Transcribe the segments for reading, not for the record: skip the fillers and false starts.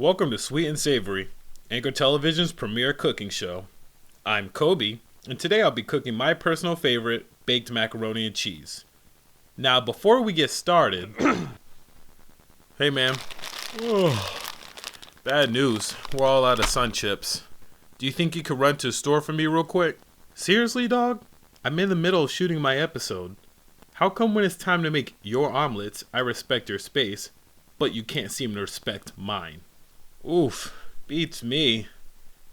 Welcome to Sweet and Savory, Anchor Television's premier cooking show. I'm Kobi, and today I'll be cooking my personal favorite, baked macaroni and cheese. Now, before we get started... Hey, man. Bad news. We're all out of sun chips. Do you think you could run to the store for me real quick? Seriously, dog? I'm in the middle of shooting my episode. How come when it's time to make your omelets, I respect your space, but you can't seem to respect mine? Oof, beats me.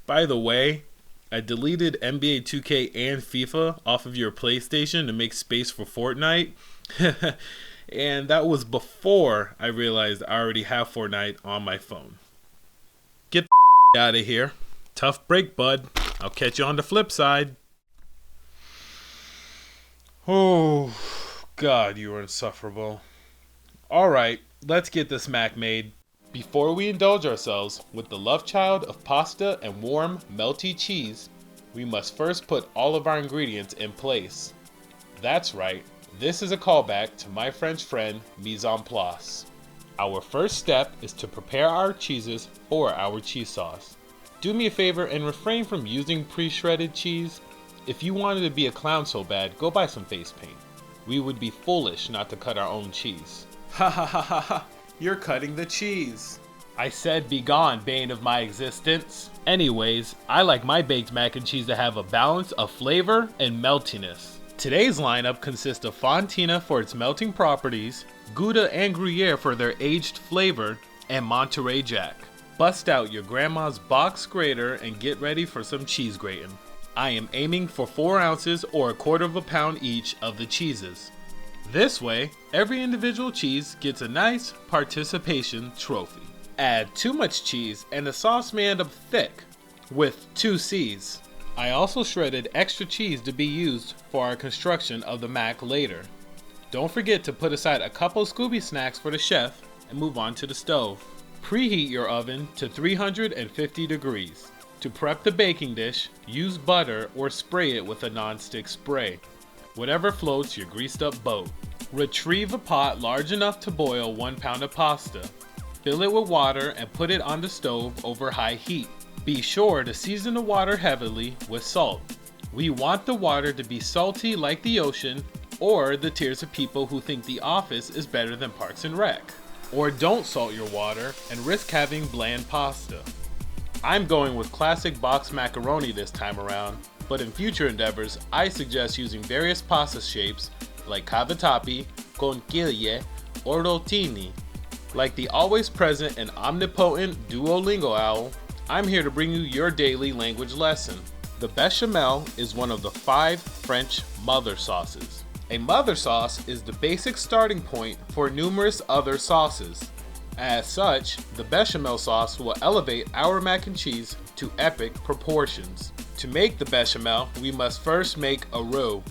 By the way, I deleted NBA 2K and FIFA off of your PlayStation to make space for Fortnite. And that was before I realized I already have Fortnite on my phone. Get the out of here. Tough break, bud. I'll catch you on the flip side. Oh, God, you are insufferable. Alright, let's get this mac made. Before we indulge ourselves with the love child of pasta and warm, melty cheese, we must first put all of our ingredients in place. That's right, this is a callback to my French friend, mise en place. Our first step is to prepare our cheeses for our cheese sauce. Do me a favor and refrain from using pre-shredded cheese. If you wanted to be a clown so bad, go buy some face paint. We would be foolish not to cut our own cheese. Ha ha ha ha ha! You're cutting the cheese. I said be gone, bane of my existence. Anyways, I like my baked mac and cheese to have a balance of flavor and meltiness. Today's lineup consists of Fontina for its melting properties, Gouda and Gruyere for their aged flavor, and Monterey Jack. Bust out your grandma's box grater and get ready for some cheese grating. I am aiming for 4 ounces or 1/4 pound each of the cheeses. This way, every individual cheese gets a nice participation trophy. Add too much cheese and the sauce may end up thick, with 2 C's. I also shredded extra cheese to be used for our construction of the mac later. Don't forget to put aside a couple Scooby snacks for the chef and move on to the stove. Preheat your oven to 350 degrees. To prep the baking dish, use butter or spray it with a non-stick spray. Whatever floats your greased up boat. Retrieve a pot large enough to boil 1 pound of pasta. Fill it with water and put it on the stove over high heat. Be sure to season the water heavily with salt. We want the water to be salty like the ocean or the tears of people who think The Office is better than Parks and Rec. Or don't salt your water and risk having bland pasta. I'm going with classic box macaroni this time around, but in future endeavors, I suggest using various pasta shapes like cavatappi, conchiglie, or rotini. Like the always present and omnipotent Duolingo owl, I'm here to bring you your daily language lesson. The Bechamel is one of the 5 French mother sauces. A mother sauce is the basic starting point for numerous other sauces. As such, the Bechamel sauce will elevate our mac and cheese to epic proportions. To make the Bechamel, we must first make a roux.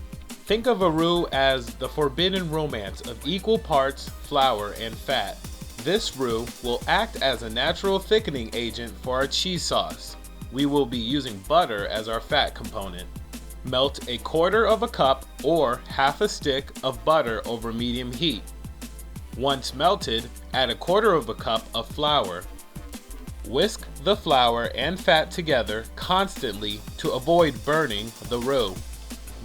Think of a roux as the forbidden romance of equal parts flour and fat. This roux will act as a natural thickening agent for our cheese sauce. We will be using butter as our fat component. Melt 1/4 cup or half a stick of butter over medium heat. Once melted, add 1/4 cup of flour. Whisk the flour and fat together constantly to avoid burning the roux.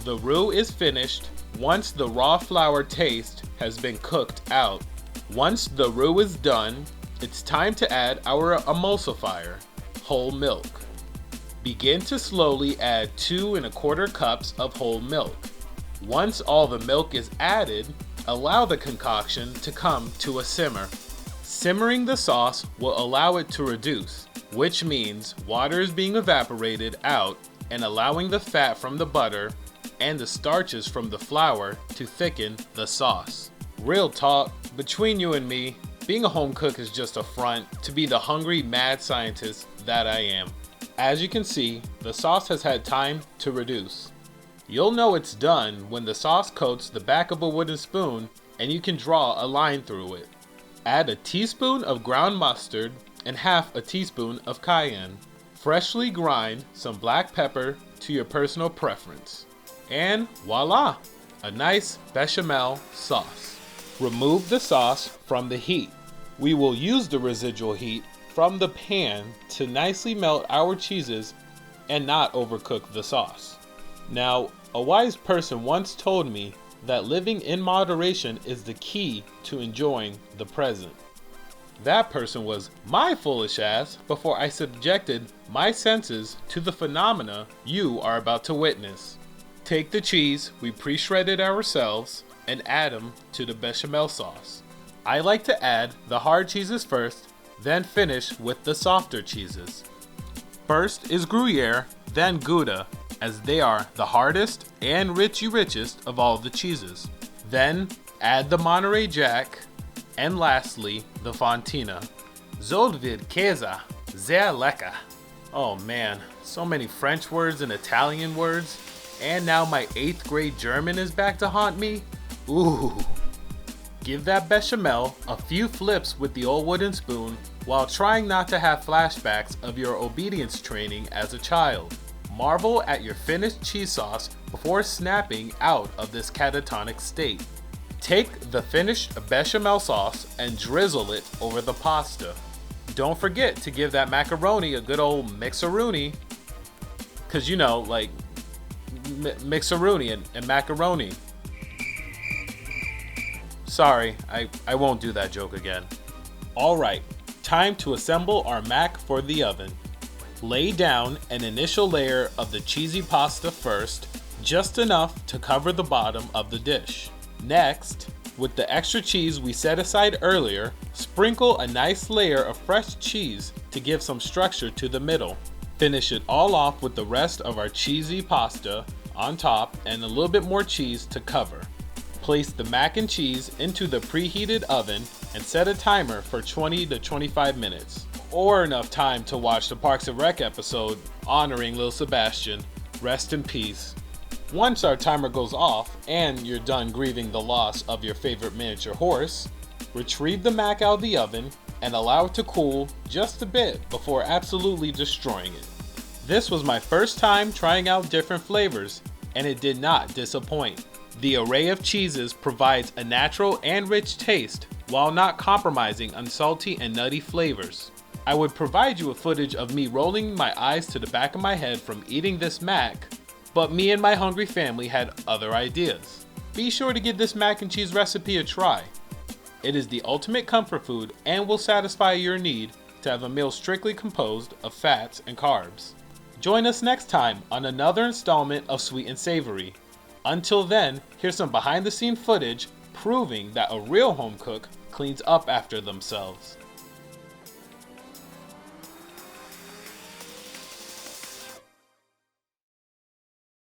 The roux is finished once the raw flour taste has been cooked out. Once the roux is done, it's time to add our emulsifier, whole milk. Begin to slowly add 2 1/4 cups of whole milk. Once all the milk is added, allow the concoction to come to a simmer. Simmering the sauce will allow it to reduce, which means water is being evaporated out and allowing the fat from the butter and the starches from the flour to thicken the sauce. Real talk, between you and me, being a home cook is just a front to be the hungry mad scientist that I am. As you can see, the sauce has had time to reduce. You'll know it's done when the sauce coats the back of a wooden spoon and you can draw a line through it. Add a teaspoon of ground mustard and half a teaspoon of cayenne. Freshly grind some black pepper to your personal preference. And voila! A nice bechamel sauce. Remove the sauce from the heat. We will use the residual heat from the pan to nicely melt our cheeses and not overcook the sauce. Now, a wise person once told me that living in moderation is the key to enjoying the present. That person was my foolish ass before I subjected my senses to the phenomena you are about to witness. Take the cheese we pre-shredded ourselves and add them to the bechamel sauce. I like to add the hard cheeses first, then finish with the softer cheeses. First is Gruyere, then Gouda, as they are the hardest and richest of all the cheeses. Then add the Monterey Jack, and lastly the Fontina. Zoldvid Käse, sehr lecker. Oh man, so many French words and Italian words, and now my 8th grade German is back to haunt me. Ooh. Give that bechamel a few flips with the old wooden spoon while trying not to have flashbacks of your obedience training as a child. Marvel at your finished cheese sauce before snapping out of this catatonic state. Take the finished bechamel sauce and drizzle it over the pasta. Don't forget to give that macaroni a good old mixeroonie, cause you know, like mixeroonie and macaroni. Sorry, I won't do that joke again. Alright, time to assemble our mac for the oven. Lay down an initial layer of the cheesy pasta first, just enough to cover the bottom of the dish. Next, with the extra cheese we set aside earlier, sprinkle a nice layer of fresh cheese to give some structure to the middle. Finish it all off with the rest of our cheesy pasta on top and a little bit more cheese to cover. Place the mac and cheese into the preheated oven and set a timer for 20 to 25 minutes. Or enough time to watch the Parks and Rec episode honoring Lil Sebastian. Rest in peace. Once our timer goes off and you're done grieving the loss of your favorite miniature horse, retrieve the mac out of the oven and allow it to cool just a bit before absolutely destroying it. This was my first time trying out different flavors, and it did not disappoint. The array of cheeses provides a natural and rich taste while not compromising on salty and nutty flavors. I would provide you with footage of me rolling my eyes to the back of my head from eating this mac, but me and my hungry family had other ideas. Be sure to give this mac and cheese recipe a try. It is the ultimate comfort food and will satisfy your need to have a meal strictly composed of fats and carbs. Join us next time on another installment of Sweet and Savory. Until then, here's some behind the scene footage proving that a real home cook cleans up after themselves.